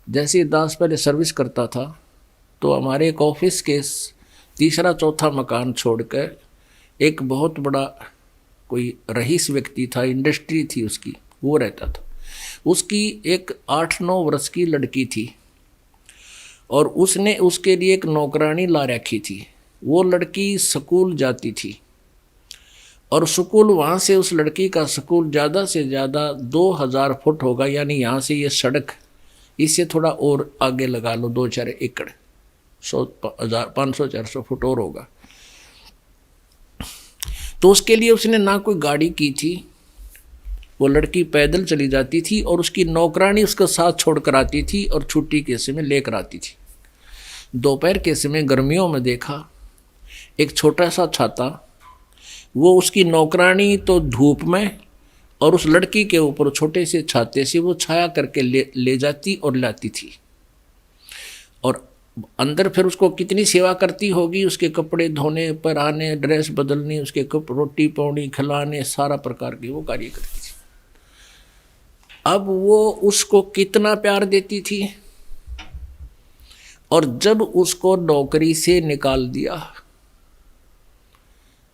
जैसे ही दास पहले सर्विस करता था तो हमारे एक ऑफिस के तीसरा चौथा मकान छोड़कर एक बहुत बड़ा कोई रईस व्यक्ति था, इंडस्ट्री थी उसकी, वो रहता था। उसकी एक 8-9 वर्ष की लड़की थी और उसने उसके लिए एक नौकरानी ला रखी थी। वो लड़की स्कूल जाती थी और स्कूल वहाँ से, उस लड़की का स्कूल ज़्यादा से ज़्यादा 2000 फुट होगा, यानी यहाँ से ये सड़क, इससे थोड़ा और आगे लगा लो 2-4 एकड़, 500-400 फुट और होगा। तो उसके लिए उसने ना कोई गाड़ी की थी, वो लड़की पैदल चली जाती थी और उसकी नौकरानी उसका साथ छोड़कर आती थी और छुट्टी के समय लेकर आती थी। दोपहर के समय गर्मियों में देखा एक छोटा सा छाता, वो उसकी नौकरानी तो धूप में और उस लड़की के ऊपर छोटे से छाते से वो छाया करके ले जाती और लाती थी। और अंदर फिर उसको कितनी सेवा करती होगी, उसके कपड़े धोने, पहनाने, ड्रेस बदलनी, उसके रोटी पानी खिलाने, सारा प्रकार के वो कार्य करती थी। अब वो उसको कितना प्यार देती थी, और जब उसको नौकरी से निकाल दिया,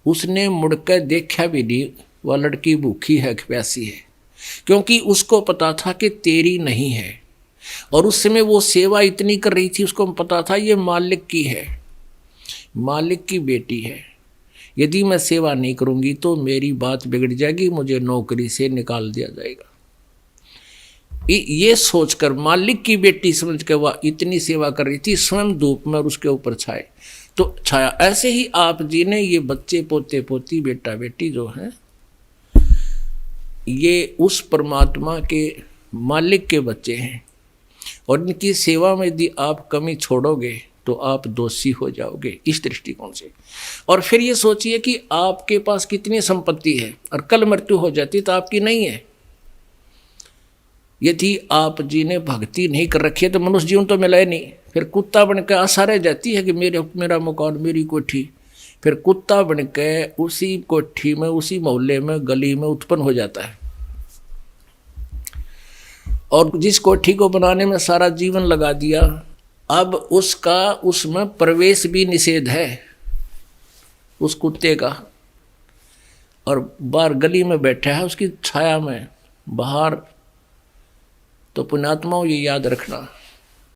उसने मुड़कर देखा भी नहीं वह लड़की भूखी है कि प्यासी है, क्योंकि उसको पता था कि तेरी नहीं है। और उस समय वो सेवा इतनी कर रही थी, उसको पता था ये मालिक की है, मालिक की बेटी है, यदि मैं सेवा नहीं करूंगी तो मेरी बात बिगड़ जाएगी, मुझे नौकरी से निकाल दिया जाएगा। ये सोचकर मालिक की बेटी समझ के वह इतनी सेवा कर रही थी, स्वयं धूप में और उसके ऊपर छाया। ऐसे ही आप जी ने ये बच्चे पोते पोती बेटा बेटी जो हैं, ये उस परमात्मा के मालिक के बच्चे हैं, और इनकी सेवा में यदि आप कमी छोड़ोगे तो आप दोषी हो जाओगे, इस दृष्टिकोण से। और फिर ये सोचिए कि आपके पास कितनी संपत्ति है और कल मृत्यु हो जाती तो आपकी नहीं है। यदि आप जी ने भक्ति नहीं कर रखी है तो मनुष्य जीवन तो मिला ही नहीं, फिर कुत्ता बन के आशा रह जाती है कि मेरा मकान, मेरी कोठी। फिर कुत्ता बन के उसी कोठी में, उसी मोहल्ले में, गली में उत्पन्न हो जाता है, और जिस कोठी को बनाने में सारा जीवन लगा दिया, अब उसका उसमें प्रवेश भी निषेध है उस कुत्ते का, और बाहर गली में बैठा है उसकी छाया में बाहर। तो पुण्यात्माओं ये याद रखना,